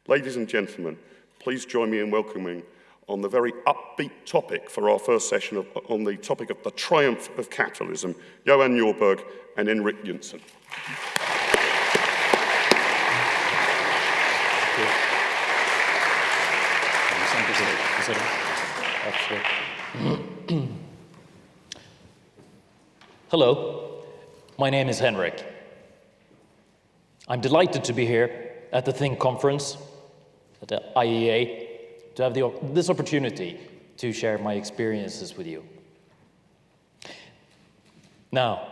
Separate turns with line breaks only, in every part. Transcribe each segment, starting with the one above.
Ladies and gentlemen, please join me in welcoming on the very upbeat topic for our first session on the topic of the triumph of capitalism, Johan Norberg and Henrik Jønsson.
Hello, my name is Henrik. I'm delighted to be here at the Think conference at the IEA to have this opportunity to share my experiences with you. Now,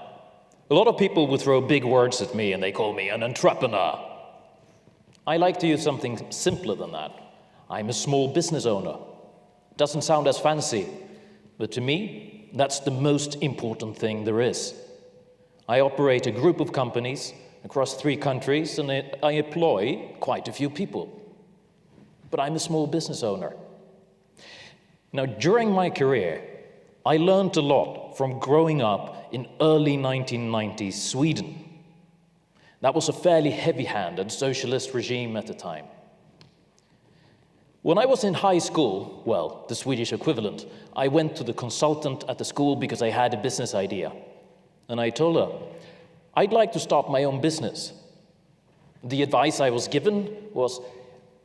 a lot of people would throw big words at me and they call me an entrepreneur. I like to use something simpler than that. I'm a small business owner. Doesn't sound as fancy, but to me, that's the most important thing there is. I operate a group of companies across 3 countries and I employ quite a few people. But I'm a small business owner. Now, during my career, I learned a lot from growing up in early 1990s Sweden. That was a fairly heavy-handed socialist regime at the time. When I was in high school, well, the Swedish equivalent, I went to the consultant at the school because I had a business idea. And I told her, I'd like to start my own business. The advice I was given was,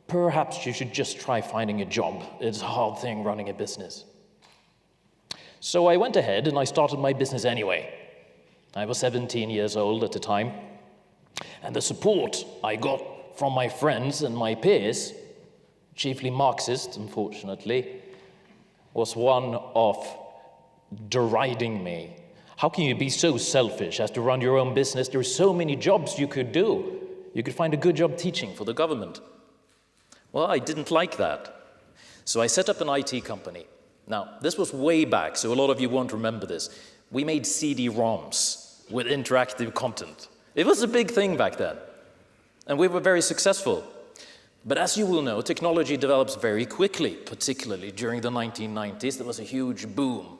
perhaps you should just try finding a job. It's a hard thing running a business. So I went ahead and I started my business anyway. I was 17 years old at the time. And the support I got from my friends and my peers, chiefly Marxist, unfortunately, was one of deriding me. How can you be so selfish as to run your own business? There are so many jobs you could do. You could find a good job teaching for the government. Well, I didn't like that. So I set up an IT company. Now, this was way back, so a lot of you won't remember this. We made CD-ROMs with interactive content. It was a big thing back then. And we were very successful. But as you will know, technology develops very quickly, particularly during the 1990s. There was a huge boom.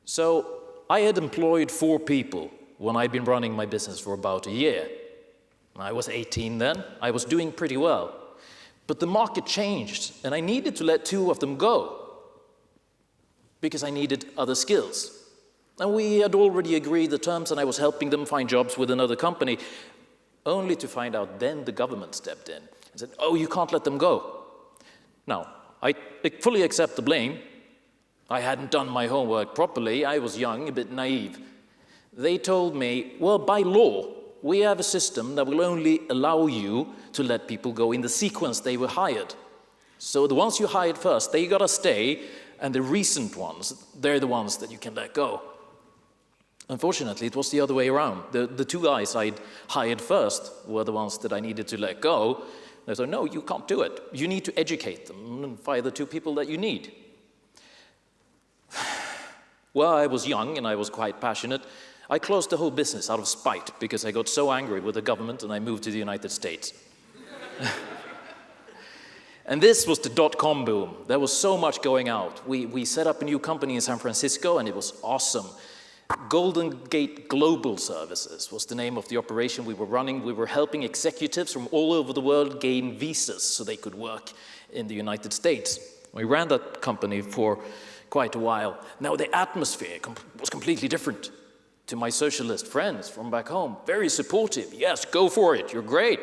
So I had employed 4 people when I'd been running my business for about a year. I was 18 then. I was doing pretty well. But the market changed, and I needed to let 2 of them go because I needed other skills. And we had already agreed the terms, and I was helping them find jobs with another company, only to find out then the government stepped in and said, oh, you can't let them go. Now, I fully accept the blame. I hadn't done my homework properly. I was young, a bit naive. They told me, well, by law, we have a system that will only allow you to let people go in the sequence they were hired. So the ones you hired first, they gotta stay, and the recent ones, they're the ones that you can let go. Unfortunately, it was the other way around. The 2 guys I'd hired first were the ones that I needed to let go. They said, no, you can't do it. You need to educate them and fire the 2 people that you need. Well, I was young and I was quite passionate. I closed the whole business out of spite because I got so angry with the government and I moved to the United States. And this was the dot-com boom. There was so much going out. We set up a new company in San Francisco and it was awesome. Golden Gate Global Services was the name of the operation we were running. We were helping executives from all over the world gain visas so they could work in the United States. We ran that company for quite a while. Now the atmosphere was completely different to my socialist friends from back home. Very supportive. Yes, go for it. You're great.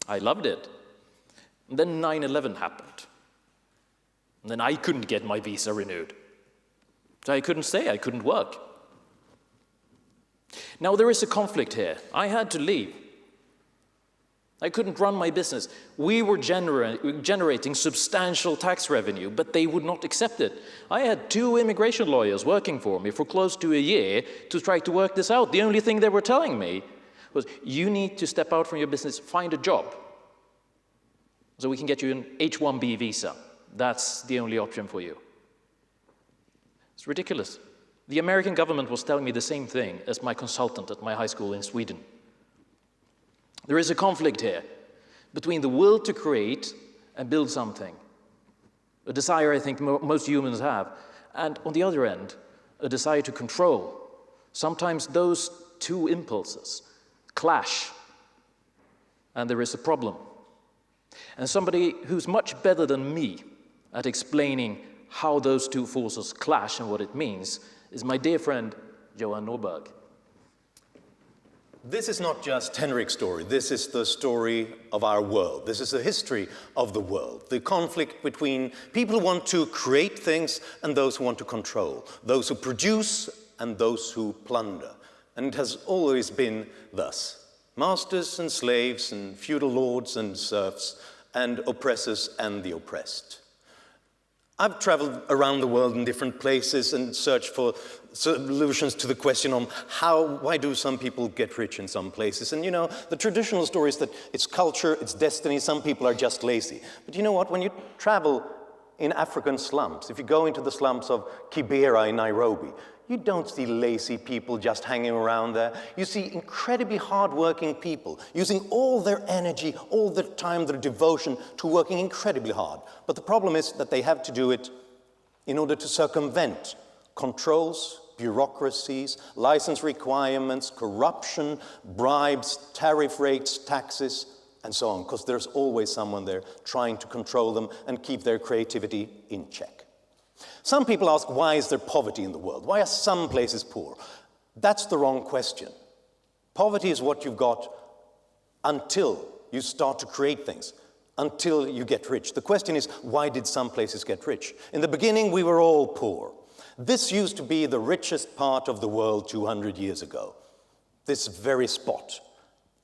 I loved it. And then 9/11 happened. And then I couldn't get my visa renewed. So I couldn't stay. I couldn't work. Now there is a conflict here. I had to leave. I couldn't run my business. We were generating substantial tax revenue, but they would not accept it. I had 2 immigration lawyers working for me for close to a year to try to work this out. The only thing they were telling me was, you need to step out from your business, find a job, so we can get you an H-1B visa. That's the only option for you. It's ridiculous. The American government was telling me the same thing as my consultant at my high school in Sweden. There is a conflict here between the will to create and build something, a desire I think most humans have, and on the other end, a desire to control. Sometimes those 2 impulses clash, and there is a problem. And somebody who's much better than me at explaining how those two forces clash and what it means is my dear friend, Johan Norberg.
This is not just Henrik's story. This is the story of our world. This is the history of the world. The conflict between people who want to create things and those who want to control. Those who produce and those who plunder. And it has always been thus. Masters and slaves and feudal lords and serfs and oppressors and the oppressed. I've traveled around the world in different places and searched for solutions to the question on why do some people get rich in some places? And you know, the traditional story is that it's culture, it's destiny, some people are just lazy. But you know what, when you travel in African slums, if you go into the slums of Kibera in Nairobi, you don't see lazy people just hanging around there. You see incredibly hardworking people using all their energy, all their time, their devotion to working incredibly hard. But the problem is that they have to do it in order to circumvent controls, bureaucracies, license requirements, corruption, bribes, tariff rates, taxes, and so on, because there's always someone there trying to control them and keep their creativity in check. Some people ask, why is there poverty in the world? Why are some places poor? That's the wrong question. Poverty is what you've got until you start to create things, until you get rich. The question is, why did some places get rich? In the beginning, we were all poor. This used to be the richest part of the world 200 years ago, this very spot.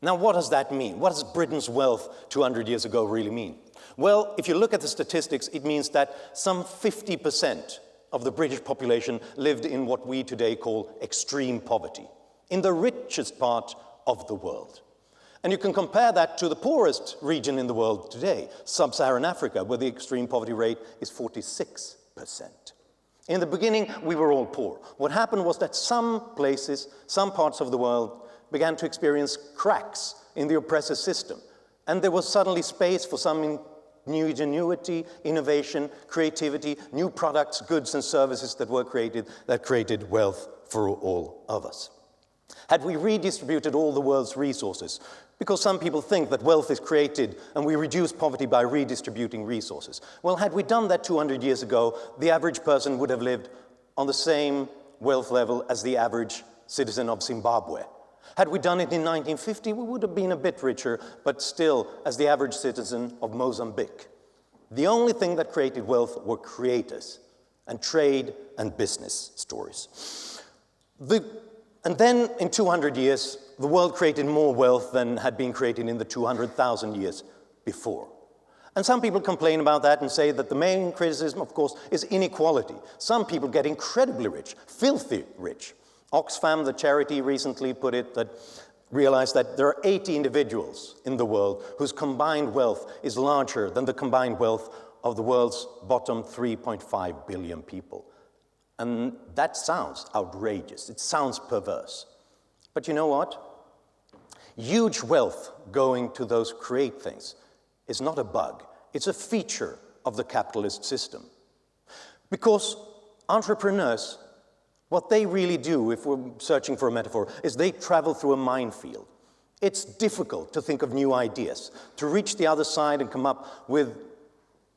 Now, what does that mean? What does Britain's wealth 200 years ago really mean? Well, if you look at the statistics, it means that some 50% of the British population lived in what we today call extreme poverty, in the richest part of the world. And you can compare that to the poorest region in the world today, sub-Saharan Africa, where the extreme poverty rate is 46%. In the beginning, we were all poor. What happened was that some places, some parts of the world began to experience cracks in the oppressive system. And there was suddenly space for some new ingenuity, innovation, creativity, new products, goods and services that were created, that created wealth for all of us. Had we redistributed all the world's resources, because some people think that wealth is created and we reduce poverty by redistributing resources. Well, had we done that 200 years ago, the average person would have lived on the same wealth level as the average citizen of Zimbabwe. Had we done it in 1950, we would have been a bit richer, but still as the average citizen of Mozambique. The only thing that created wealth were creators and trade and business stories. And then in 200 years, the world created more wealth than had been created in the 200,000 years before. And some people complain about that and say that the main criticism, of course, is inequality. Some people get incredibly rich, filthy rich. Oxfam, the charity, recently put it that realized that there are 80 individuals in the world whose combined wealth is larger than the combined wealth of the world's bottom 3.5 billion people. And that sounds outrageous. It sounds perverse. But you know what? Huge wealth going to those who create things is not a bug. It's a feature of the capitalist system. Because entrepreneurs, what they really do, if we're searching for a metaphor, is they travel through a minefield. It's difficult to think of new ideas, to reach the other side and come up with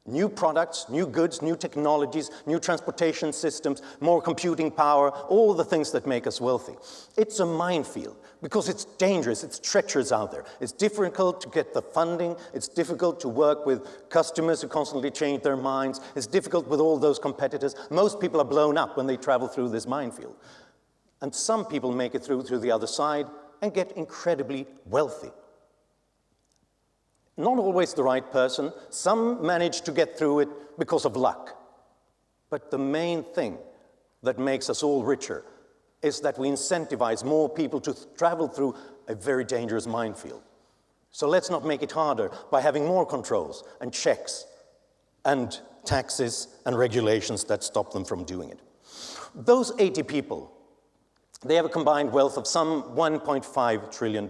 new products, new goods, new technologies, new transportation systems, more computing power, all the things that make us wealthy. It's a minefield because it's dangerous, it's treacherous out there. It's difficult to get the funding, it's difficult to work with customers who constantly change their minds, it's difficult with all those competitors. Most people are blown up when they travel through this minefield. And some people make it through the other side and get incredibly wealthy. Not always the right person. Some manage to get through it because of luck. But the main thing that makes us all richer is that we incentivize more people to travel through a very dangerous minefield. So let's not make it harder by having more controls and checks and taxes and regulations that stop them from doing it. Those 80 people, they have a combined wealth of some $1.5 trillion.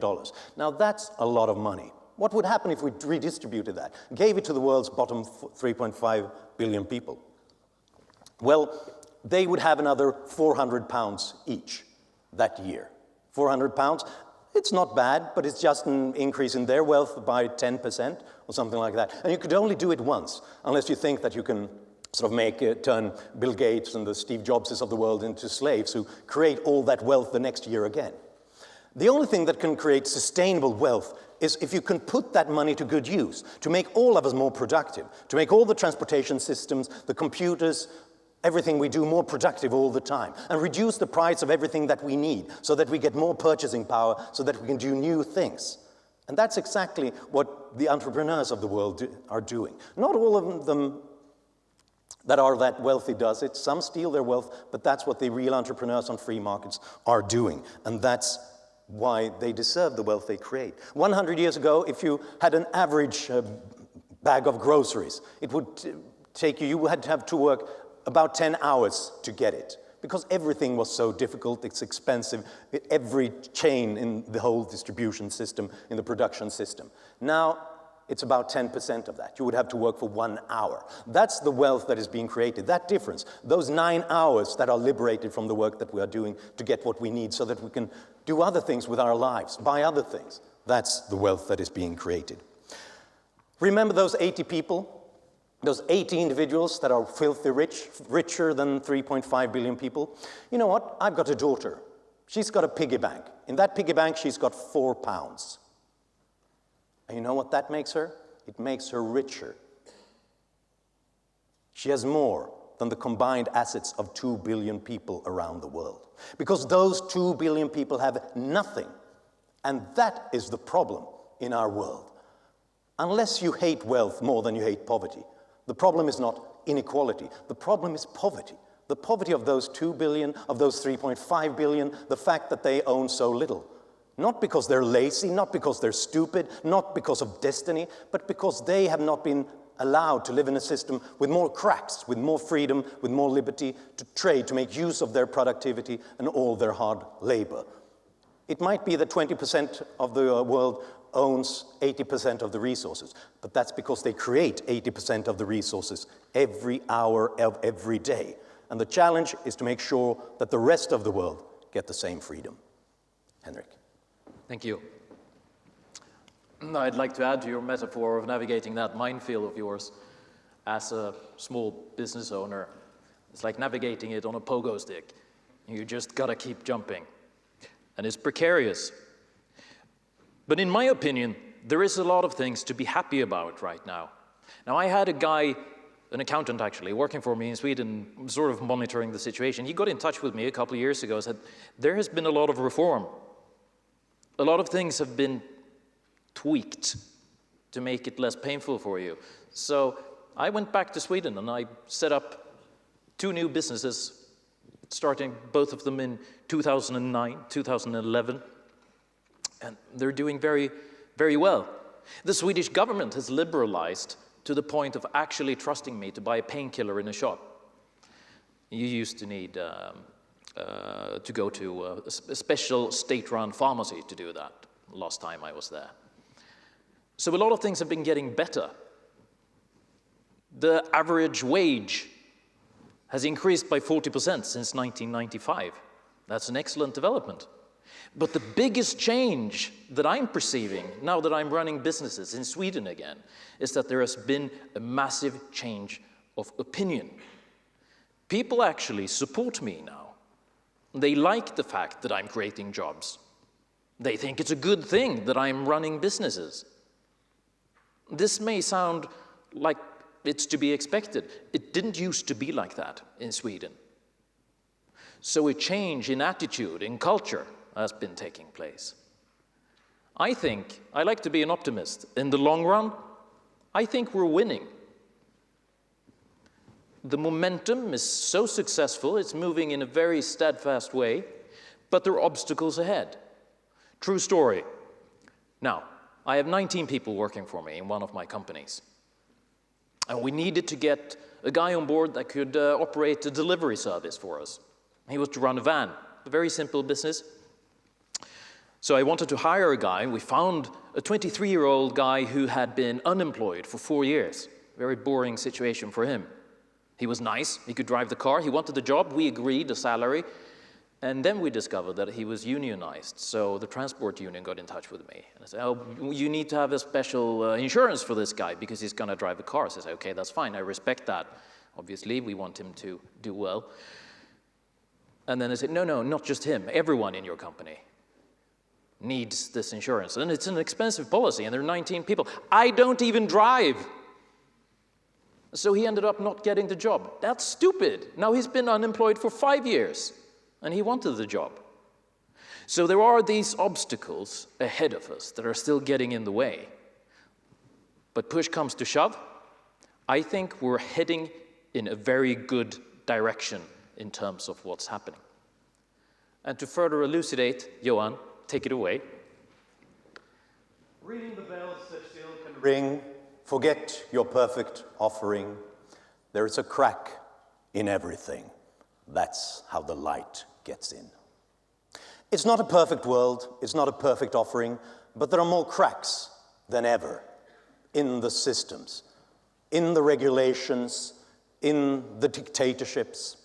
Now that's a lot of money. What would happen if we redistributed that, gave it to the world's bottom 3.5 billion people? Well, they would have another £400 each that year. £400 It's not bad, but it's just an increase in their wealth by 10% or something like that. And you could only do it once, unless you think that you can sort of turn Bill Gates and the Steve Jobses of the world into slaves who create all that wealth the next year again. The only thing that can create sustainable wealth is if you can put that money to good use, to make all of us more productive, to make all the transportation systems, the computers, everything we do more productive all the time, and reduce the price of everything that we need so that we get more purchasing power so that we can do new things. And that's exactly what the entrepreneurs of the world are doing. Not all of them that are that wealthy does it. Some steal their wealth, but that's what the real entrepreneurs on free markets are doing. And that's why they deserve the wealth they create. 100 years ago, if you had an average bag of groceries, it would take you had to have to work about 10 hours to get it, because everything was so difficult, it's expensive, every chain in the whole distribution system, in the production system. Now, it's about 10% of that. You would have to work for 1 hour. That's the wealth that is being created, that difference. Those 9 hours that are liberated from the work that we are doing to get what we need so that we can do other things with our lives, buy other things. That's the wealth that is being created. Remember those 80 people? Those 80 individuals that are filthy rich, richer than 3.5 billion people. You know what? I've got a daughter. She's got a piggy bank. In that piggy bank, she's got £4. And you know what that makes her? It makes her richer. She has more than the combined assets of 2 billion people around the world. Because those 2 billion people have nothing. And that is the problem in our world. Unless you hate wealth more than you hate poverty, the problem is not inequality. The problem is poverty. The poverty of those 2 billion, of those 3.5 billion, the fact that they own so little. Not because they're lazy, not because they're stupid, not because of destiny, but because they have not been allowed to live in a system with more cracks, with more freedom, with more liberty to trade, to make use of their productivity and all their hard labor. It might be that 20% of the world owns 80% of the resources, but that's because they create 80% of the resources every hour of every day. And the challenge is to make sure that the rest of the world get the same freedom. Henrik.
Thank you. I'd like to add to your metaphor of navigating that minefield of yours as a small business owner. It's like navigating it on a pogo stick. You just gotta keep jumping. And it's precarious. But in my opinion, there is a lot of things to be happy about right now. Now, I had a guy, an accountant actually, working for me in Sweden, sort of monitoring the situation. He got in touch with me a couple of years ago and said, there has been a lot of reform. A lot of things have been tweaked to make it less painful for you. So I went back to Sweden and I set up 2 new businesses, starting both of them in 2009, 2011. And they're doing very, very well. The Swedish government has liberalized to the point of actually trusting me to buy a painkiller in a shop. You used to need to go to a special state-run pharmacy to do that last time I was there. So a lot of things have been getting better. The average wage has increased by 40% since 1995. That's an excellent development. But the biggest change that I'm perceiving now that I'm running businesses in Sweden again is that there has been a massive change of opinion. People actually support me now. They like the fact that I'm creating jobs. They think it's a good thing that I'm running businesses. This may sound like it's to be expected. It didn't used to be like that in Sweden. So a change in attitude, in culture, has been taking place. I like to be an optimist. In the long run, I think we're winning. The momentum is so successful, it's moving in a very steadfast way, but there are obstacles ahead. True story. Now, I have 19 people working for me in one of my companies. And we needed to get a guy on board that could operate a delivery service for us. He was to run a van, a very simple business. So I wanted to hire a guy. We found a 23-year-old guy who had been unemployed for 4 years. Very boring situation for him. He was nice, he could drive the car, he wanted the job, we agreed a salary, And then we discovered that he was unionized, so the transport union got in touch with me. And I said, oh, you need to have a special insurance for this guy because he's gonna drive a car. So I said, okay, that's fine, I respect that. Obviously, we want him to do well. And then I said, no, not just him, everyone in your company needs this insurance. And it's an expensive policy, and there are 19 people. I don't even drive. So he ended up not getting the job. That's stupid. Now he's been unemployed for 5 years. And he wanted the job. So there are these obstacles ahead of us that are still getting in the way. But push comes to shove, I think we're heading in a very good direction in terms of what's happening. And to further elucidate, Johan, take it away.
Ringing the bells that still can ring, forget your perfect offering. There is a crack in everything. That's how the light gets in. It's not a perfect world, it's not a perfect offering, but there are more cracks than ever in the systems, in the regulations, in the dictatorships.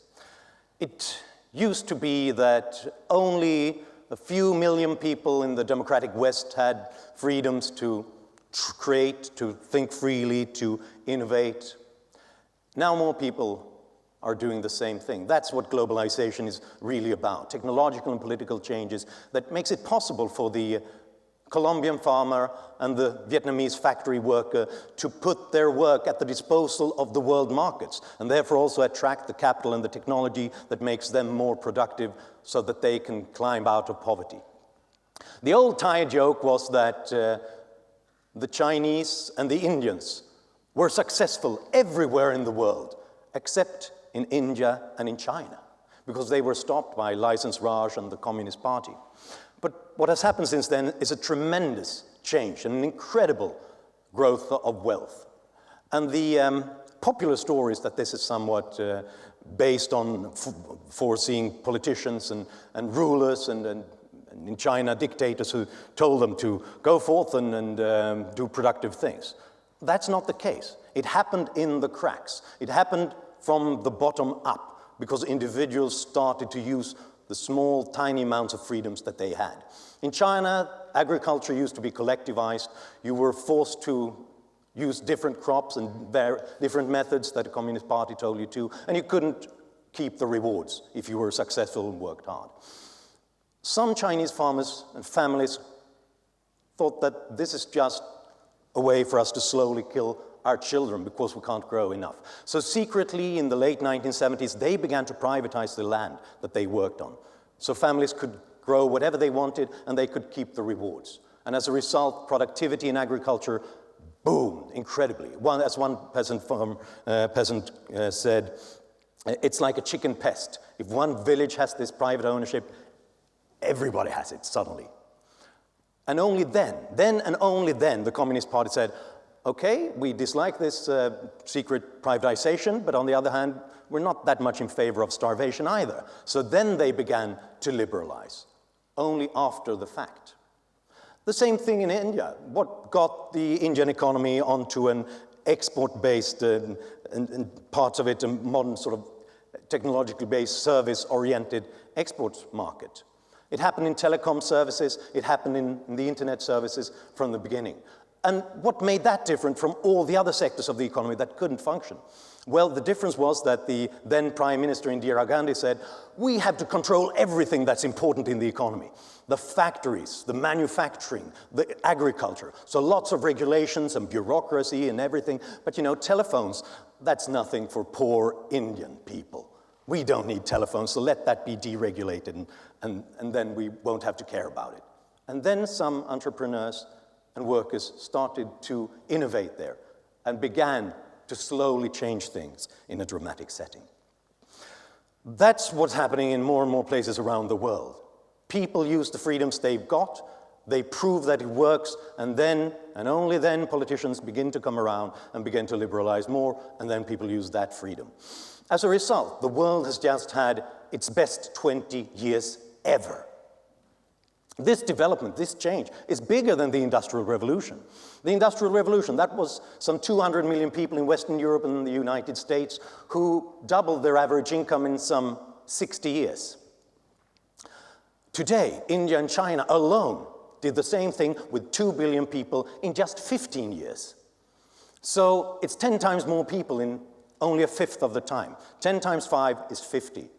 It used to be that only a few million people in the democratic West had freedoms to create, to think freely, to innovate. Now more people are doing the same thing. That's what globalization is really about. Technological and political changes that makes it possible for the Colombian farmer and the Vietnamese factory worker to put their work at the disposal of the world markets, and therefore also attract the capital and the technology that makes them more productive so that they can climb out of poverty. The old Thai joke was that the Chinese and the Indians were successful everywhere in the world, except in India and in China, because they were stopped by License Raj and the Communist Party. But what has happened since then is a tremendous change, an incredible growth of wealth. And the popular story is that this is somewhat based on foreseeing politicians and rulers and in China, dictators who told them to go forth and do productive things. That's not the case. It happened in the cracks. It happened from the bottom up, because individuals started to use the small, tiny amounts of freedoms that they had. In China, agriculture used to be collectivized. You were forced to use different crops and different methods that the Communist Party told you to, and you couldn't keep the rewards if you were successful and worked hard. Some Chinese farmers and families thought that this is just a way for us to slowly kill our children because we can't grow enough. So secretly, in the late 1970s, they began to privatize the land that they worked on. So families could grow whatever they wanted and they could keep the rewards. And as a result, productivity in agriculture boomed incredibly. As one peasant said, it's like a chicken pest. If one village has this private ownership, everybody has it suddenly. And only then and only then, the Communist Party said, okay, we dislike this secret privatization, but on the other hand, we're not that much in favor of starvation either. So then they began to liberalize, only after the fact. The same thing in India. What got the Indian economy onto an export-based, and parts of it a modern sort of technologically based, service-oriented export market? It happened in telecom services, it happened in the internet services from the beginning. And what made that different from all the other sectors of the economy that couldn't function? Well, the difference was that the then Prime Minister Indira Gandhi said, we have to control everything that's important in the economy. The factories, the manufacturing, the agriculture. So lots of regulations and bureaucracy and everything. But you know, telephones, that's nothing for poor Indian people. We don't need telephones, so let that be deregulated and then we won't have to care about it. And then some entrepreneurs and workers started to innovate there and began to slowly change things in a dramatic setting. That's what's happening in more and more places around the world. People use the freedoms they've got, they prove that it works, and then, and only then, politicians begin to come around and begin to liberalize more, and then people use that freedom. As a result, the world has just had its best 20 years ever. This development, this change, is bigger than the Industrial Revolution. The Industrial Revolution, that was some 200 million people in Western Europe and the United States who doubled their average income in some 60 years. Today, India and China alone did the same thing with 2 billion people in just 15 years. So it's 10 times more people in only a fifth of the time. 10 times 5 is 50.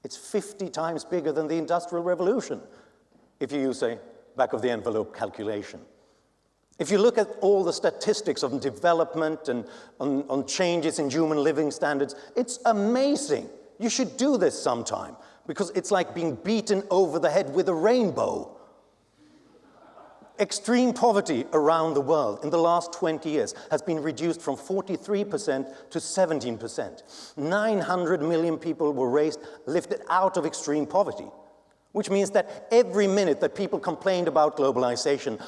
It's 50 times bigger than the Industrial Revolution, if you use a back-of-the-envelope calculation. If you look at all the statistics on development and on changes in human living standards, it's amazing. You should do this sometime, because it's like being beaten over the head with a rainbow. Extreme poverty around the world in the last 20 years has been reduced from 43% to 17%. 900 million people were lifted out of extreme poverty, which means that every minute that people complained about globalization,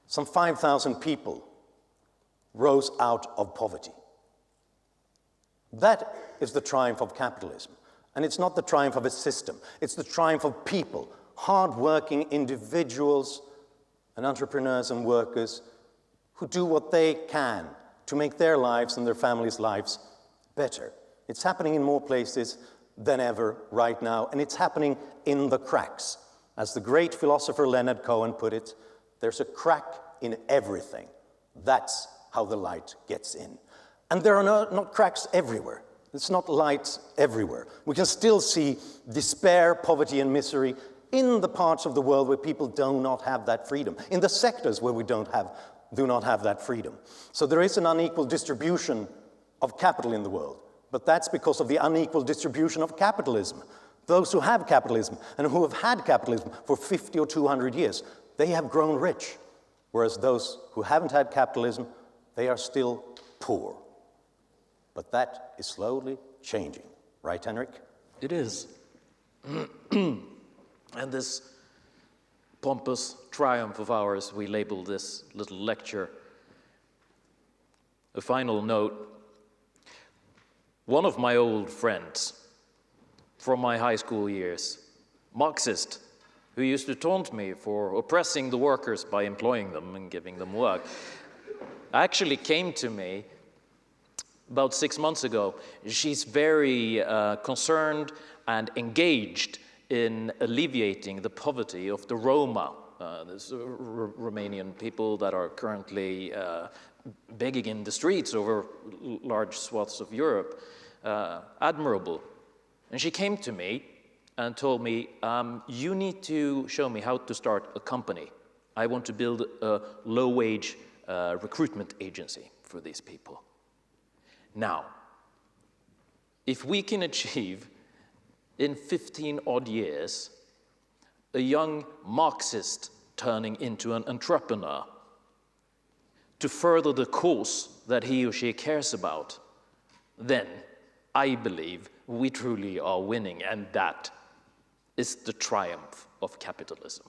some 5,000 people rose out of poverty. That is the triumph of capitalism. And it's not the triumph of a system. It's the triumph of people, hard-working individuals and entrepreneurs and workers who do what they can to make their lives and their families' lives better. It's happening in more places than ever right now, and it's happening in the cracks. As the great philosopher Leonard Cohen put it, there's a crack in everything. That's how the light gets in. And there are not cracks everywhere. It's not light everywhere. We can still see despair, poverty, and misery in the parts of the world where people do not have that freedom, in the sectors where we do not have that freedom. So there is an unequal distribution of capital in the world, but that's because of the unequal distribution of capitalism. Those who have capitalism and who have had capitalism for 50 or 200 years, they have grown rich, whereas those who haven't had capitalism, they are still poor. But that is slowly changing. Right, Henrik?
It is. And this pompous triumph of ours, we label this little lecture. A final note. One of my old friends from my high school years, Marxist, who used to taunt me for oppressing the workers by employing them and giving them work, actually came to me about 6 months ago. She's very concerned and engaged in alleviating the poverty of the Roma, these Romanian people that are currently begging in the streets over large swaths of Europe. Admirable. And she came to me and told me, you need to show me how to start a company. I want to build a low-wage recruitment agency for these people. Now, if we can achieve in 15 odd years a young Marxist turning into an entrepreneur to further the cause that he or she cares about, then I believe we truly are winning, and that is the triumph of capitalism.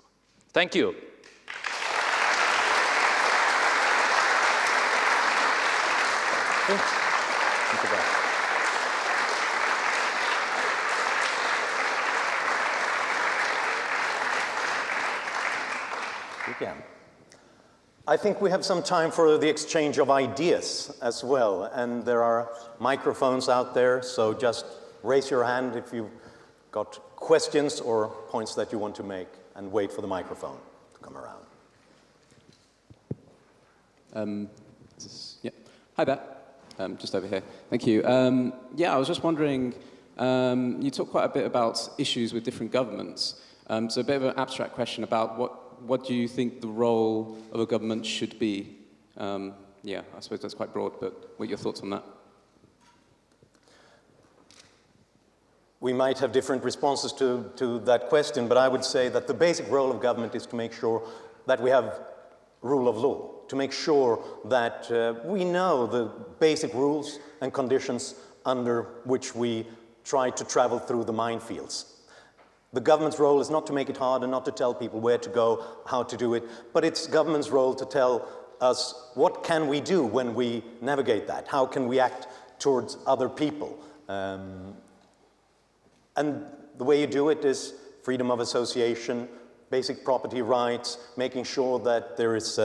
Thank you.
Thank you. Again. I think we have some time for the exchange of ideas as well, and there are microphones out there, so just raise your hand if you've got questions or points that you want to make, and wait for the microphone to come around.
Yeah. Hi there. Just over here. Thank you. Yeah, I was just wondering, you talk quite a bit about issues with different governments. So a bit of an abstract question about what do you think the role of a government should be? Yeah, I suppose that's quite broad, but what are your thoughts on that?
We might have different responses to that question, but I would say that the basic role of government is to make sure that we have rule of law, to make sure that we know the basic rules and conditions under which we try to travel through the minefields. The government's role is not to make it hard and not to tell people where to go, how to do it, but it's government's role to tell us what can we do when we navigate that, how can we act towards other people. And the way you do it is freedom of association, basic property rights, making sure that there is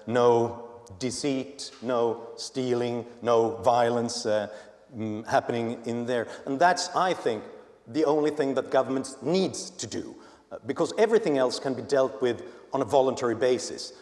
no deceit, no stealing, no violence happening in there. And that's, I think, the only thing that government needs to do. because everything else can be dealt with on a voluntary basis,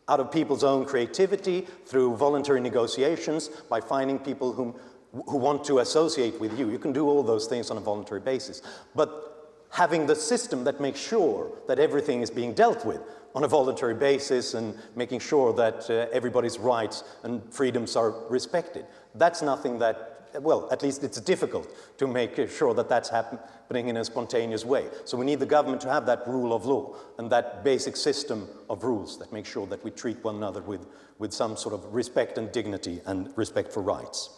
out of people's own creativity, through voluntary negotiations, by finding people who want to associate with you. You can do all those things on a voluntary basis. But having the system that makes sure that everything is being dealt with on a voluntary basis and making sure that everybody's rights and freedoms are respected, that's nothing that, well, at least it's difficult to make sure that that's happening in a spontaneous way. So we need the government to have that rule of law and that basic system of rules that make sure that we treat one another with some sort of respect and dignity and respect for rights.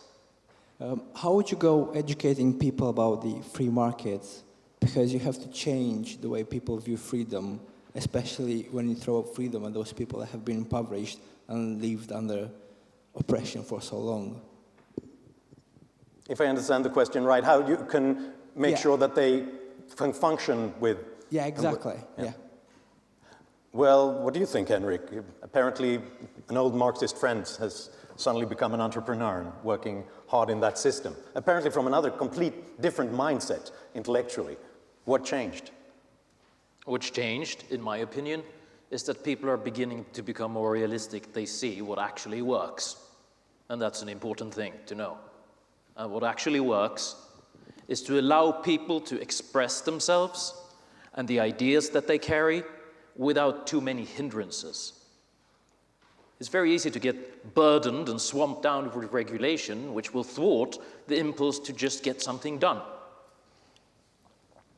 How would you go educating people about the free markets? Because you have to change the way people view freedom, especially when you throw up freedom at those people that have been impoverished and lived under oppression for so long.
If I understand the question right, how you can make sure that they can function with...
Yeah, exactly, yeah.
Well, what do you think, Henrik? Apparently, an old Marxist friend has suddenly become an entrepreneur and working hard in that system. Apparently from another complete different mindset intellectually. What changed?
What's changed, in my opinion, is that people are beginning to become more realistic. They see what actually works. And that's an important thing to know. And what actually works is to allow people to express themselves and the ideas that they carry without too many hindrances. It's very easy to get burdened and swamped down with regulation, which will thwart the impulse to just get something done.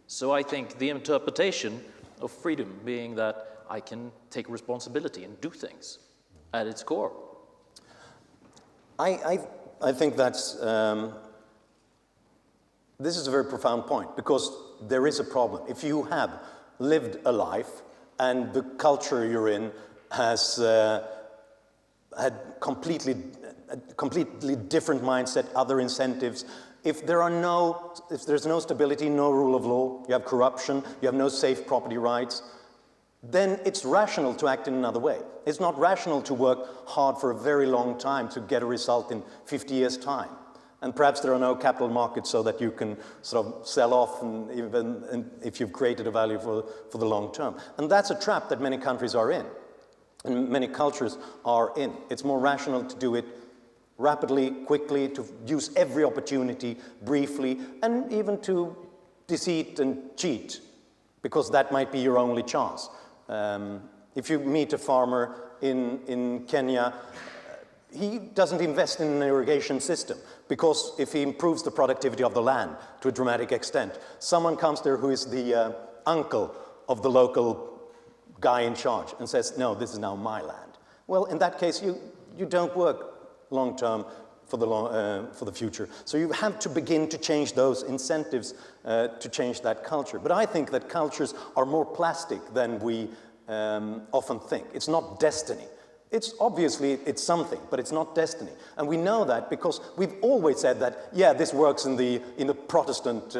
So I think the interpretation of freedom being that I can take responsibility and do things at its core.
I think that's, this is a very profound point, because there is a problem. If you have lived a life and the culture you're in has had completely different mindset, other incentives, if there's no stability, no rule of law, you have corruption, you have no safe property rights, then it's rational to act in another way. It's not rational to work hard for a very long time to get a result in 50 years' time. And perhaps there are no capital markets so that you can sort of sell off and even if you've created a value for the long term. And that's a trap that many countries are in, and many cultures are in. It's more rational to do it rapidly, quickly, to use every opportunity briefly, and even to deceit and cheat, because that might be your only chance. If you meet a farmer in Kenya, he doesn't invest in an irrigation system, because if he improves the productivity of the land to a dramatic extent, someone comes there who is the uncle of the local guy in charge and says, no, this is now my land. Well, in that case, you don't work long-term for the future. So you have to begin to change those incentives to change that culture. But I think that cultures are more plastic than we often think. It's not destiny. It's obviously, it's something, but it's not destiny. And we know that because we've always said that, yeah, this works in Protestant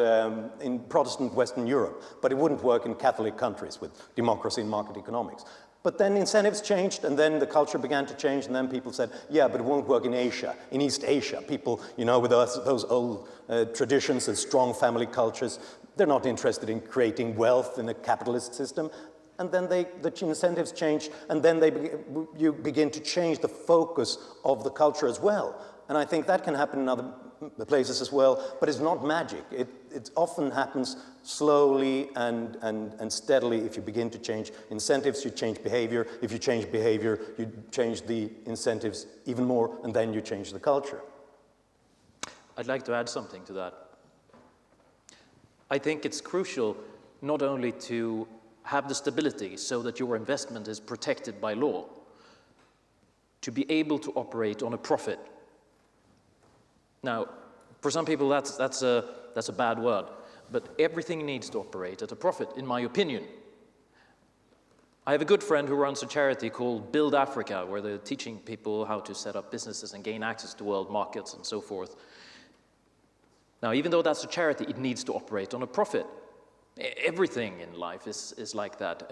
Western Europe, but it wouldn't work in Catholic countries with democracy and market economics. But then incentives changed, and then the culture began to change, and then people said, yeah, but it won't work in Asia, in East Asia. People, you know, with those old traditions and strong family cultures, they're not interested in creating wealth in a capitalist system. And then the incentives change, and then you begin to change the focus of the culture as well. And I think that can happen in other places as well, but it's not magic. It often happens slowly and steadily. If you begin to change incentives, you change behavior. If you change behavior, you change the incentives even more, and then you change the culture.
I'd like to add something to that. I think it's crucial not only to have the stability so that your investment is protected by law, to be able to operate on a profit. Now, for some people that's a bad word, but everything needs to operate at a profit, in my opinion. I have a good friend who runs a charity called Build Africa, where they're teaching people how to set up businesses and gain access to world markets and so forth. Now, even though that's a charity, it needs to operate on a profit. Everything in life is like that.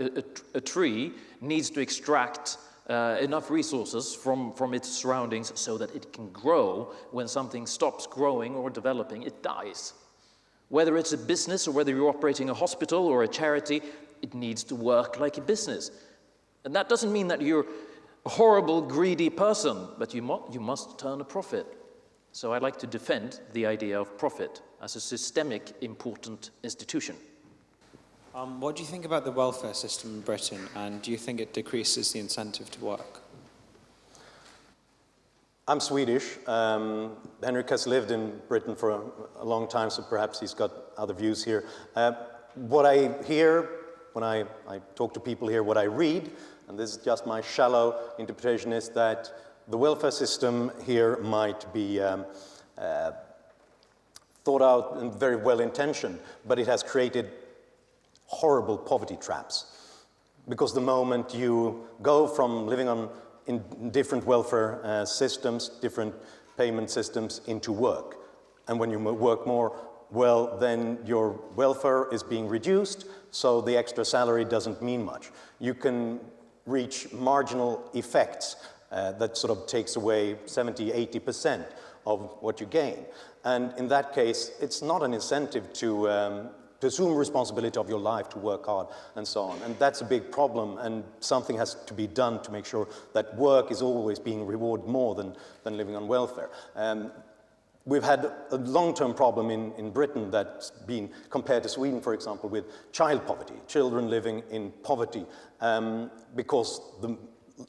A tree needs to extract enough resources from its surroundings so that it can grow. When something stops growing or developing, it dies. Whether it's a business or whether you're operating a hospital or a charity, it needs to work like a business. And that doesn't mean that you're a horrible, greedy person, but you must turn a profit. So I like to defend the idea of profit as a systemic, important institution.
What do you think about the welfare system in Britain, and do you think it decreases the incentive to work?
I'm Swedish. Henrik has lived in Britain for a long time, so perhaps he's got other views here. What I hear when I talk to people here, what I read, and this is just my shallow interpretation, is that the welfare system here might be thought out and very well intentioned, but it has created horrible poverty traps. Because the moment you go from living in different welfare systems, different payment systems, into work, and when you work more, well, then your welfare is being reduced, so the extra salary doesn't mean much. You can reach marginal effects that sort of takes away 70, 80% of what you gain. And in that case, it's not an incentive to assume responsibility of your life, to work hard, and so on. And that's a big problem, and something has to be done to make sure that work is always being rewarded more than living on welfare. We've had a long-term problem in Britain that's been compared to Sweden, for example, with child poverty, children living in poverty, because the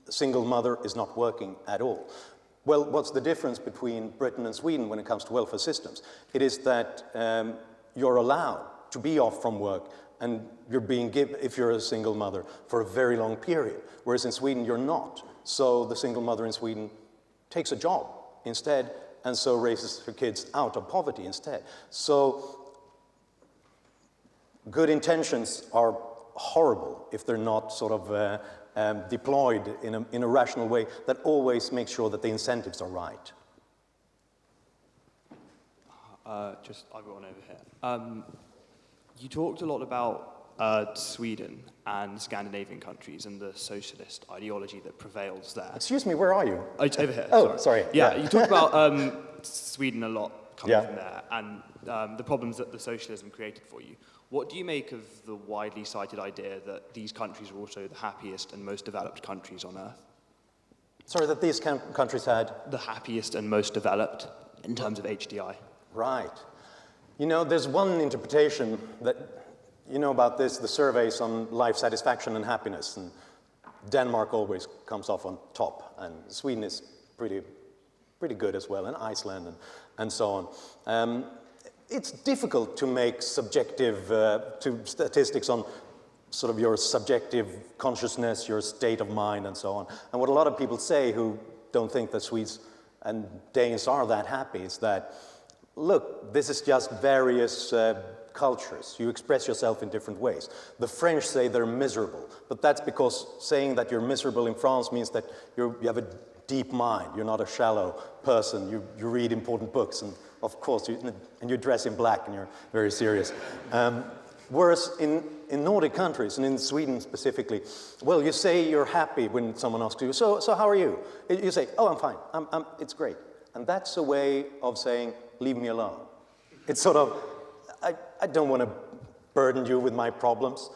single mother is not working at all. Well, what's the difference between Britain and Sweden when it comes to welfare systems? It is that you're allowed to be off from work, and you're being given, if you're a single mother, for a very long period, whereas in Sweden you're not. So the single mother in Sweden takes a job instead, and so raises her kids out of poverty instead. So good intentions are horrible if they're not sort of deployed in a rational way that always makes sure that the incentives are right.
I've got one over here. You talked a lot about Sweden and Scandinavian countries and the socialist ideology that prevails there.
Excuse me, where are you?
Oh, it's over here.
Oh, sorry.
Yeah, you talked about Sweden a lot coming
Yeah.
from there and the problems that the socialism created for you. What do you make of the widely cited idea that these countries are also the happiest and most developed countries on earth?
Sorry, that these countries had?
The happiest and most developed in terms of HDI.
Right. You know, there's one interpretation that, you know about this, the surveys on life satisfaction and happiness, and Denmark always comes off on top, and Sweden is pretty good as well, and Iceland and so on. It's difficult to make subjective statistics on sort of your subjective consciousness, your state of mind, and so on. And what a lot of people say who don't think that Swedes and Danes are that happy is that, look, this is just various cultures. You express yourself in different ways. The French say they're miserable, but that's because saying that you're miserable in France means that you have a deep mind. You're not a shallow person. You read important books, and of course, you dress in black, and you're very serious. Whereas in Nordic countries, and in Sweden specifically, well, you say you're happy when someone asks you, so how are you? You say, oh, I'm fine. It's great. And that's a way of saying, leave me alone. It's sort of, I don't want to burden you with my problems.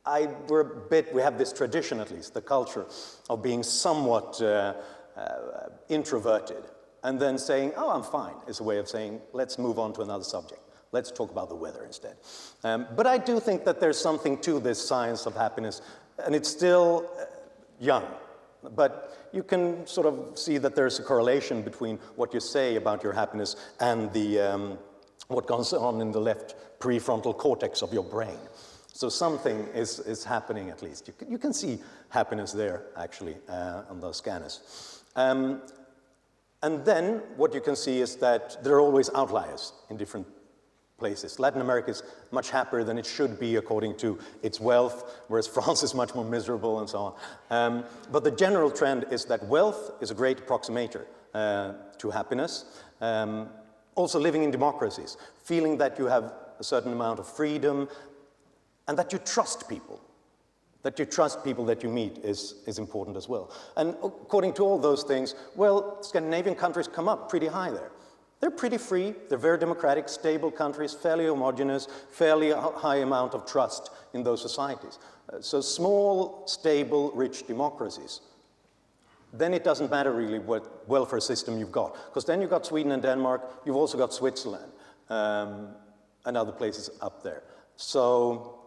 We have this tradition, at least, the culture of being somewhat introverted, and then saying, oh, I'm fine, is a way of saying, let's move on to another subject. Let's talk about the weather instead. But I do think that there's something to this science of happiness, and it's still young. But you can sort of see that there's a correlation between what you say about your happiness and what goes on in the left prefrontal cortex of your brain. So something is happening, at least. You can see happiness there, actually, on those scanners. And then what you can see is that there are always outliers in different places. Latin America is much happier than it should be according to its wealth, whereas France is much more miserable and so on. But the general trend is that wealth is a great approximator to happiness. Also living in democracies, feeling that you have a certain amount of freedom and that you trust people. That you trust people that you meet is important as well. And according to all those things, well, Scandinavian countries come up pretty high there. They're pretty free, they're very democratic, stable countries, fairly homogeneous, fairly high amount of trust in those societies. So small, stable, rich democracies. Then it doesn't matter really what welfare system you've got, because then you've got Sweden and Denmark, you've also got Switzerland and other places up there. So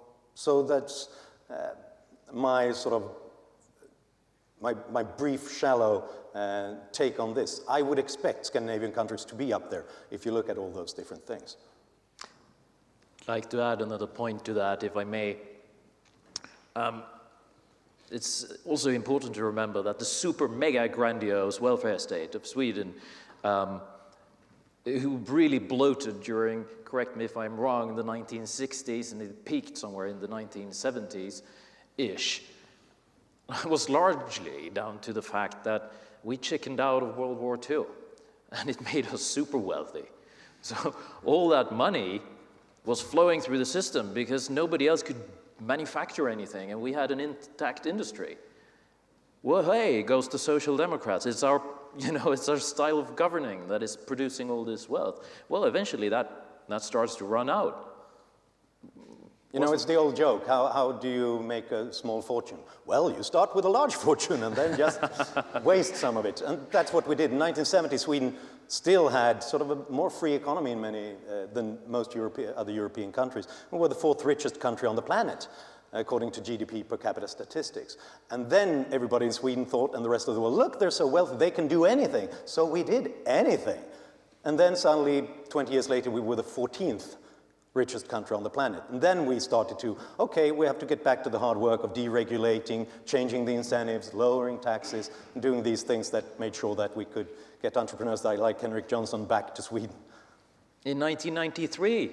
that's my sort of, my brief, shallow take on this. I would expect Scandinavian countries to be up there if you look at all those different things.
I'd like to add another point to that, if I may. It's also important to remember that the super mega grandiose welfare state of Sweden, who really bloated during, correct me if I'm wrong, in the 1960s, and it peaked somewhere in the 1970s-ish, was largely down to the fact that we chickened out of World War II, and it made us super wealthy. So all that money was flowing through the system because nobody else could manufacture anything, and we had an intact industry. Well, hey, goes the Social Democrats. It's our, it's our style of governing that is producing all this wealth. Well, eventually that starts to run out.
It's the old joke. How do you make a small fortune? Well, you start with a large fortune and then just waste some of it. And that's what we did. In 1970, Sweden still had sort of a more free economy in many than most other European countries. We were the 4th richest country on the planet, according to GDP per capita statistics. And then everybody in Sweden thought, and the rest of the world, look, they're so wealthy, they can do anything. So we did anything. And then suddenly, 20 years later, we were the 14th richest country on the planet. And then we started to, okay, we have to get back to the hard work of deregulating, changing the incentives, lowering taxes, and doing these things that made sure that we could get entrepreneurs like Henrik Johnson back to Sweden.
In 1993,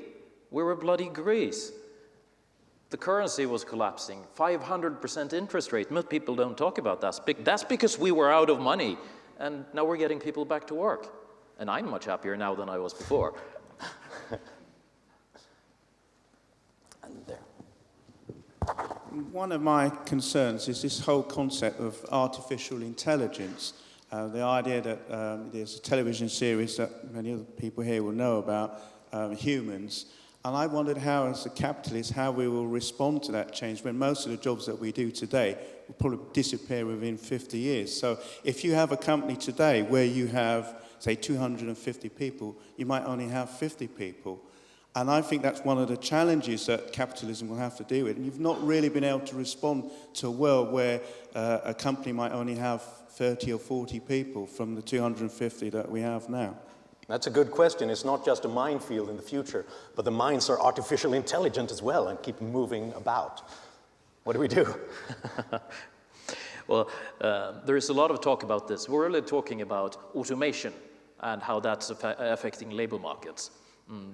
we were bloody Greece. The currency was collapsing, 500% interest rate. Most people don't talk about that. That's because we were out of money, and now we're getting people back to work. And I'm much happier now than I was before.
One of my concerns is this whole concept of artificial intelligence. The idea that there's a television series that many other people here will know about, Humans. And I wondered how, as a capitalist, how we will respond to that change when most of the jobs that we do today will probably disappear within 50 years. So if you have a company today where you have, say, 250 people, you might only have 50 people. And I think that's one of the challenges that capitalism will have to deal with. And you've not really been able to respond to a world where a company might only have 30 or 40 people from the 250 that we have now.
That's a good question. It's not just a minefield in the future, but the mines are artificially intelligent as well and keep moving about. What do we do?
Well, there is a lot of talk about this. We're really talking about automation and how that's affecting labor markets.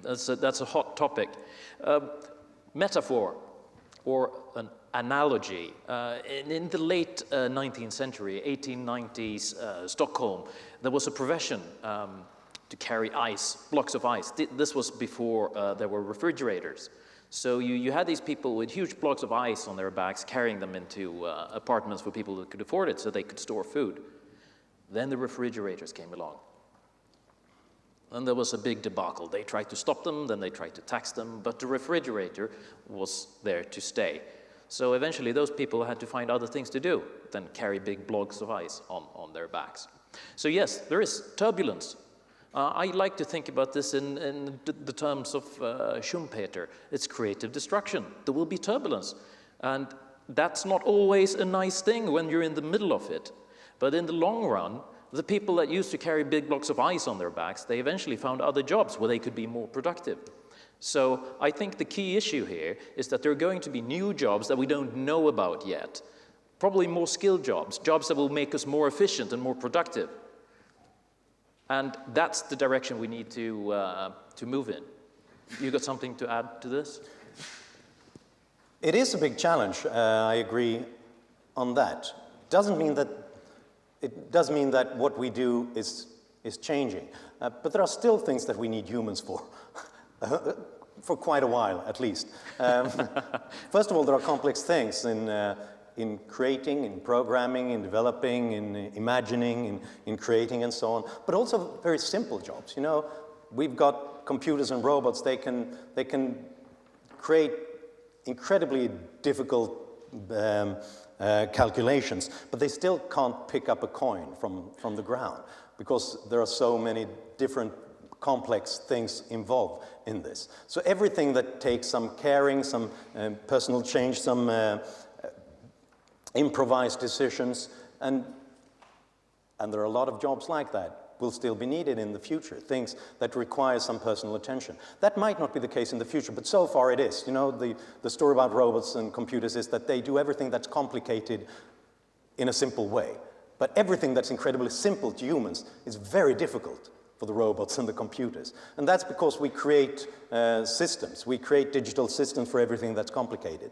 That's a hot topic. Metaphor or an analogy. In the late 19th century, 1890s Stockholm, there was a profession to carry ice, blocks of ice. This was before there were refrigerators. So you had these people with huge blocks of ice on their backs carrying them into apartments for people that could afford it so they could store food. Then the refrigerators came along. And there was a big debacle. They tried to stop them, then they tried to tax them, but the refrigerator was there to stay. So eventually those people had to find other things to do than carry big blocks of ice on their backs. So yes, there is turbulence. I like to think about this in the terms of Schumpeter. It's creative destruction. There will be turbulence. And that's not always a nice thing when you're in the middle of it. But in the long run, the people that used to carry big blocks of ice on their backs, they eventually found other jobs where they could be more productive. So I think the key issue here is that there are going to be new jobs that we don't know about yet. Probably more skilled jobs, jobs that will make us more efficient and more productive. And that's the direction we need to move in. You got something to add to this?
It is a big challenge. I agree on that. It does mean that what we do is changing. But there are still things that we need humans for quite a while, at least. First of all, there are complex things in creating, in programming, in developing, in imagining, in creating, and so on. But also very simple jobs. You know, we've got computers and robots, they can create incredibly difficult calculations, but they still can't pick up a coin from the ground because there are so many different complex things involved in this. So everything that takes some caring, some personal change, some improvised decisions, and there are a lot of jobs like that will still be needed in the future, things that require some personal attention. That might not be the case in the future, but so far it is. You know, the story about robots and computers is that they do everything that's complicated in a simple way. But everything that's incredibly simple to humans is very difficult for the robots and the computers. And that's because we create systems. We create digital systems for everything that's complicated,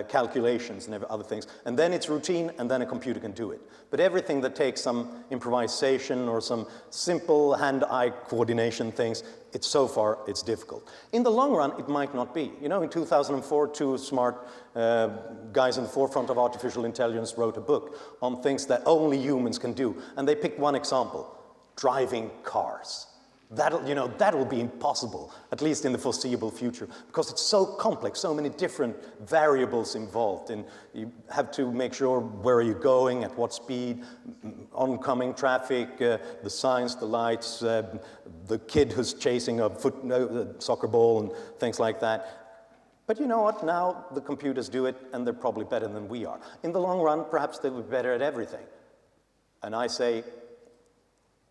calculations and other things. And then it's routine, and then a computer can do it. But everything that takes some improvisation or some simple hand-eye coordination things, so far it's difficult. In the long run, it might not be. You know, in 2004, two smart guys in the forefront of artificial intelligence wrote a book on things that only humans can do. And they picked one example: driving cars. That'll be impossible, at least in the foreseeable future, because it's so complex, so many different variables involved, and you have to make sure where are you going, at what speed, oncoming traffic, the signs, the lights, the kid who's chasing a soccer ball and things like that. But you know what? Now the computers do it, and they're probably better than we are. In the long run, perhaps they'll be better at everything. And I say,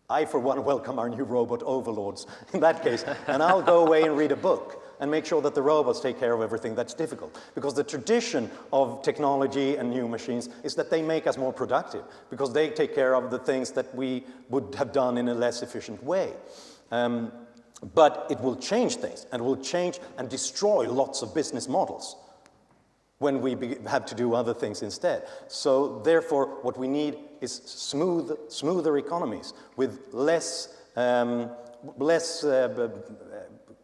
I, for one, welcome our new robot overlords in that case, and I'll go away and read a book and make sure that the robots take care of everything that's difficult. Because the tradition of technology and new machines is that they make us more productive, because they take care of the things that we would have done in a less efficient way. But it will change things, and it will change and destroy lots of business models when we have to do other things instead. So therefore, what we need is smoother economies with less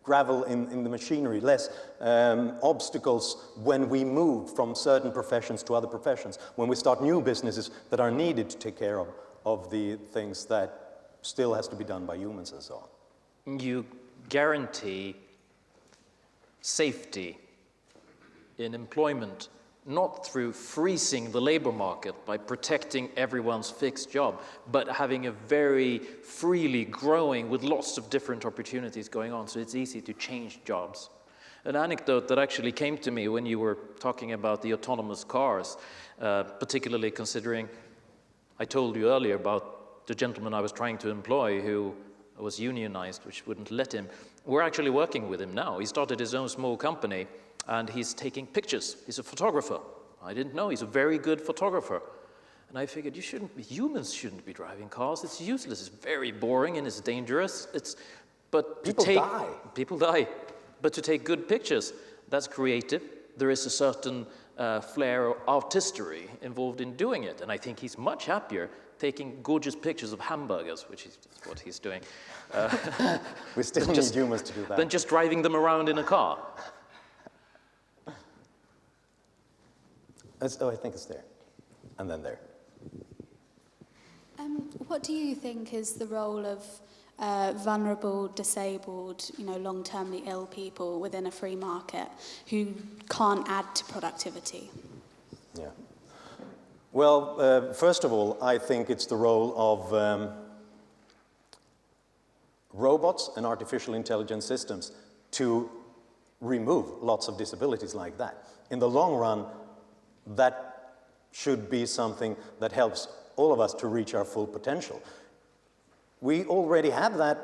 gravel in the machinery, less obstacles when we move from certain professions to other professions, when we start new businesses that are needed to take care of the things that still has to be done by humans and so on.
You guarantee safety in employment, not through freezing the labor market by protecting everyone's fixed job, but having a very freely growing with lots of different opportunities going on, so it's easy to change jobs. An anecdote that actually came to me when you were talking about the autonomous cars, particularly considering, I told you earlier about the gentleman I was trying to employ who was unionized, which wouldn't let him. We're actually working with him now. He started his own small company, and he's taking pictures. He's a photographer. I didn't know, he's a very good photographer. And I figured humans shouldn't be driving cars. It's useless, it's very boring and it's dangerous. People die. But to take good pictures, that's creative. There is a certain flair or artistry involved in doing it. And I think he's much happier taking gorgeous pictures of hamburgers, which is what he's doing.
We still need humans to do that.
Than just driving them around in a car.
Oh, I think it's there. And then there.
What do you think is the role of vulnerable, disabled, long-termly ill people within a free market who can't add to productivity?
Yeah. Well, first of all, I think it's the role of robots and artificial intelligence systems to remove lots of disabilities like that. In the long run, that should be something that helps all of us to reach our full potential. We already have that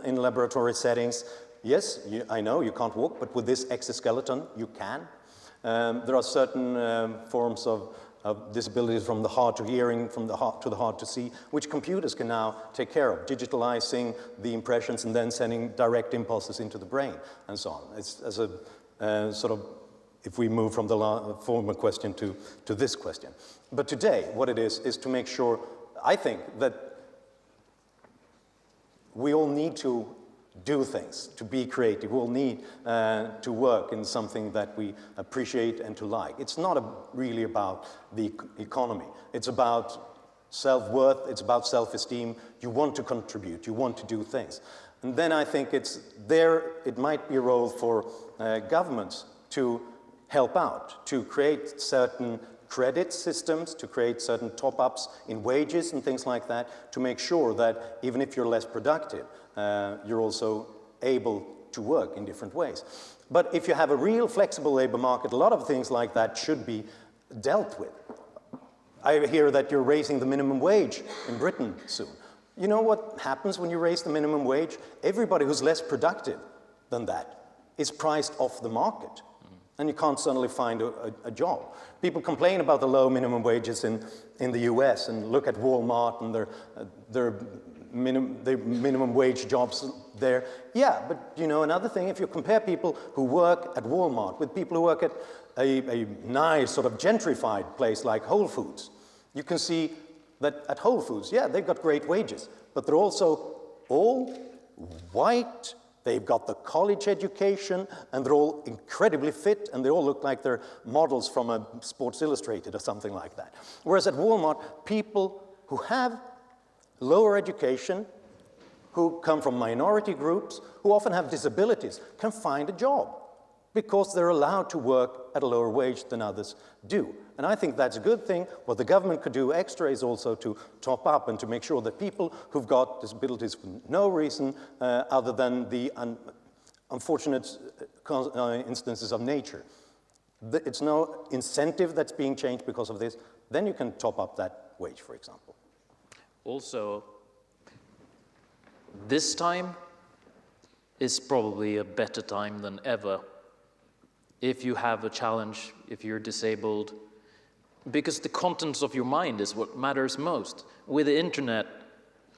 in laboratory settings. Yes, I know you can't walk, but with this exoskeleton, you can. There are certain forms of disabilities, from the hard to hearing, from the hard to the hard to see, which computers can now take care of, digitalizing the impressions and then sending direct impulses into the brain and so on. It's as a sort of, if we move from the former question to this question. But today, what it is to make sure, I think, that we all need to do things, to be creative. We'll need to work in something that we appreciate and to like. It's not really about the economy. It's about self-worth. It's about self-esteem. You want to contribute. You want to do things. And then I think it might be a role for governments to help out, to create certain credit systems, to create certain top-ups in wages and things like that, to make sure that even if you're less productive, you're also able to work in different ways. But if you have a real flexible labor market, a lot of things like that should be dealt with. I hear that you're raising the minimum wage in Britain soon. You know what happens when you raise the minimum wage? Everybody who's less productive than that is priced off the market. And you can't suddenly find a job. People complain about the low minimum wages in the US and look at Walmart and their minimum wage jobs there. Yeah, but you know, another thing, if you compare people who work at Walmart with people who work at a nice sort of gentrified place like Whole Foods, you can see that at Whole Foods, yeah, they've got great wages, but they're also all white. They've got the college education, and they're all incredibly fit, and they all look like they're models from a Sports Illustrated or something like that. Whereas at Walmart, people who have lower education, who come from minority groups, who often have disabilities, can find a job because they're allowed to work at a lower wage than others do. And I think that's a good thing. What the government could do extra is also to top up and to make sure that people who've got disabilities for no reason other than the unfortunate instances of nature. It's no incentive that's being changed because of this. Then you can top up that wage, for example.
Also, this time is probably a better time than ever if you have a challenge, if you're disabled, because the contents of your mind is what matters most. With the internet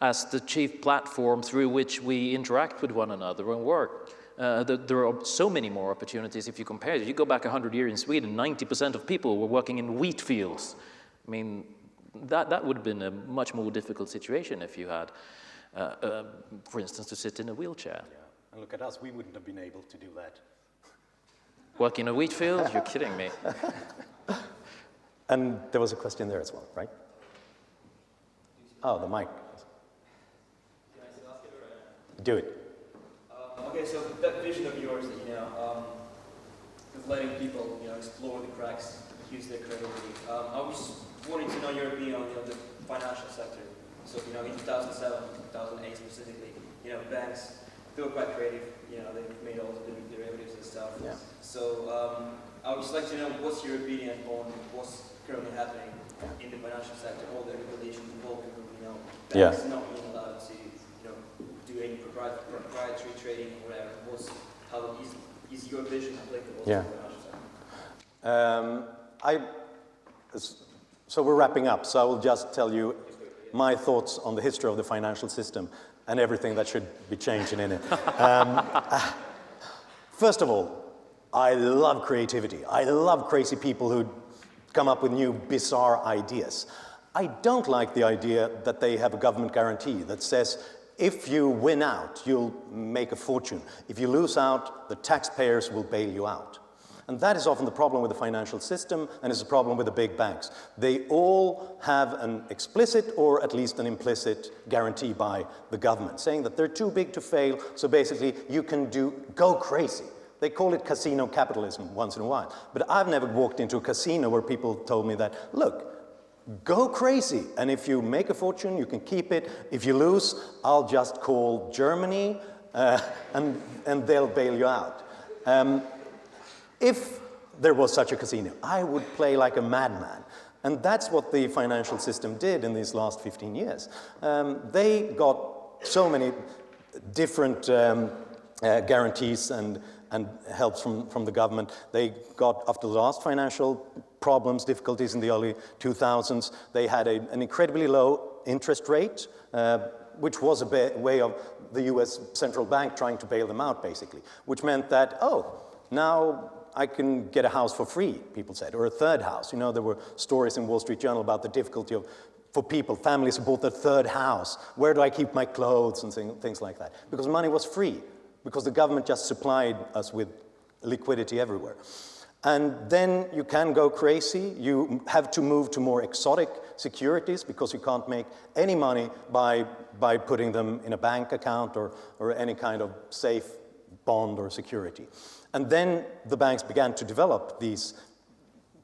as the chief platform through which we interact with one another and work, there are so many more opportunities if you compare it. If you go back 100 years in Sweden, 90% of people were working in wheat fields. I mean, that would have been a much more difficult situation if you had, for instance, to sit in a wheelchair.
Yeah. And look at us, we wouldn't have been able to do that.
Work in a wheat field? You're kidding me.
And there was a question there as well, right? Oh, the mic. Do it.
Okay, so that vision of yours that, of letting people, explore the cracks, use their creativity. I was wanting to know your opinion on the financial sector. So, in 2007, 2008 specifically, banks, they were quite creative. They've made all the derivatives and stuff.
Yeah.
So, I would just like to know what's your opinion on what's currently happening in the financial sector, all the regulations involving, banks not being allowed to, do any proprietary trading or whatever. How is your vision applicable to the financial sector?
So we're wrapping up, so I will just tell you my thoughts on the history of the financial system and everything that should be changing in it. First of all, I love creativity. I love crazy people who come up with new, bizarre ideas. I don't like the idea that they have a government guarantee that says, if you win out, you'll make a fortune. If you lose out, the taxpayers will bail you out. And that is often the problem with the financial system, and it's a problem with the big banks. They all have an explicit or at least an implicit guarantee by the government, saying that they're too big to fail, so basically you can go crazy. They call it casino capitalism once in a while. But I've never walked into a casino where people told me that, look, go crazy, and if you make a fortune, you can keep it. If you lose, I'll just call Germany, and they'll bail you out. If there was such a casino, I would play like a madman. And that's what the financial system did in these last 15 years. They got so many different guarantees and helps from the government. They got, after the last financial problems, difficulties in the early 2000s, they had an incredibly low interest rate, which was a way of the US central bank trying to bail them out, basically, which meant that, now I can get a house for free, people said, or a third house. There were stories in Wall Street Journal about the difficulty for people, families who bought their third house. Where do I keep my clothes and things like that? Because money was free, because the government just supplied us with liquidity everywhere. And then you can go crazy. You have to move to more exotic securities because you can't make any money by putting them in a bank account or any kind of safe bond or security. And then the banks began to develop these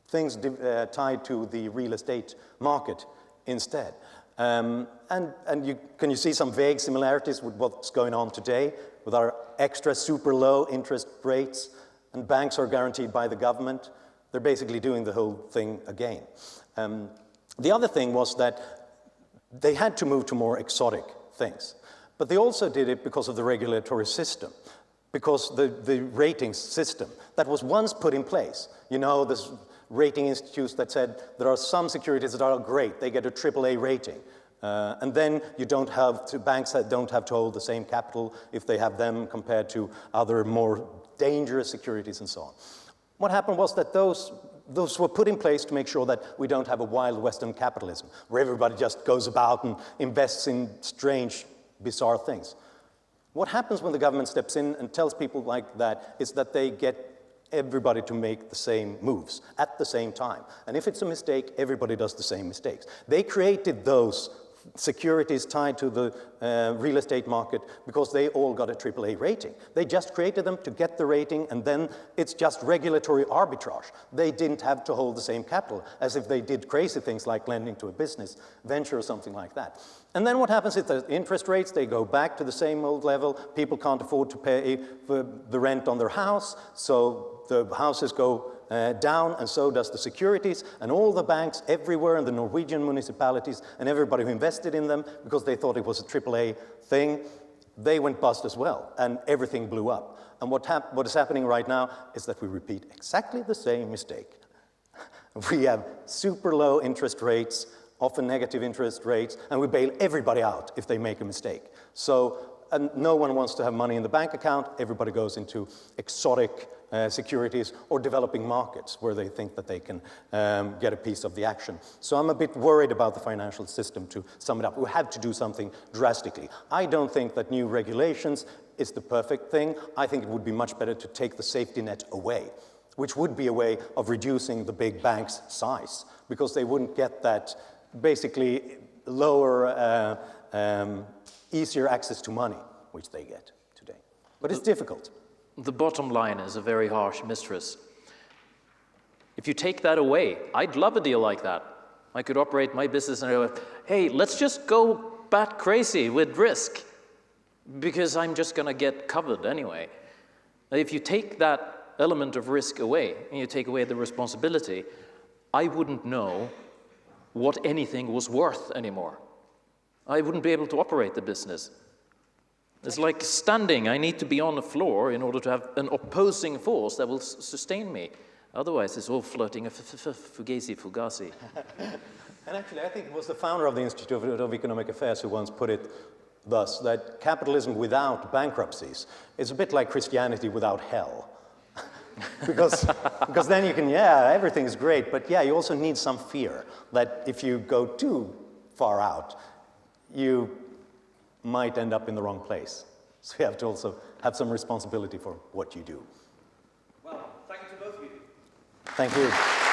things tied to the real estate market instead. Can you see some vague similarities with what's going on today with our extra super low interest rates? And banks are guaranteed by the government. They're basically doing the whole thing again. The other thing was that they had to move to more exotic things. But they also did it because of the regulatory system, because the ratings system that was once put in place. You know, this rating institutes that said there are some securities that are great, they get a AAA rating. And then you don't have to, banks that don't have to hold the same capital if they have them compared to other more dangerous securities and so on. What happened was that those were put in place to make sure that we don't have a wild Western capitalism, where everybody just goes about and invests in strange, bizarre things. What happens when the government steps in and tells people like that is that they get everybody to make the same moves at the same time. And if it's a mistake, everybody does the same mistakes. They created those securities tied to the real estate market because they all got a AAA rating. They just created them to get the rating, and then it's just regulatory arbitrage. They didn't have to hold the same capital as if they did crazy things like lending to a business venture or something like that. And then what happens is that interest rates, they go back to the same old level. People can't afford to pay for the rent on their house, so the houses go down, and so does the securities, and all the banks everywhere, and the Norwegian municipalities, and everybody who invested in them because they thought it was a AAA thing, they went bust as well, and everything blew up. And what is happening right now is that we repeat exactly the same mistake. We have super low interest rates, often negative interest rates, and we bail everybody out if they make a mistake. And no one wants to have money in the bank account. Everybody goes into exotic securities or developing markets where they think that they can get a piece of the action. So I'm a bit worried about the financial system, to sum it up. We have to do something drastically. I don't think that new regulations is the perfect thing. I think it would be much better to take the safety net away, which would be a way of reducing the big banks' size, because they wouldn't get that basically lower, easier access to money, which they get today. But it's difficult.
The bottom line is a very harsh mistress. If you take that away, I'd love a deal like that. I could operate my business and go, hey, let's just go bat crazy with risk, because I'm just going to get covered anyway. If you take that element of risk away and you take away the responsibility, I wouldn't know what anything was worth anymore. I wouldn't be able to operate the business. It's like standing. I need to be on the floor in order to have an opposing force that will sustain me. Otherwise, it's all floating, fugazi.
And actually, I think it was the founder of the Institute of Economic Affairs who once put it thus, that capitalism without bankruptcies is a bit like Christianity without hell. because then you can, everything is great, but you also need some fear that if you go too far out, you might end up in the wrong place. So you have to also have some responsibility for what you do.
Well, thank you to both of you.
Thank you.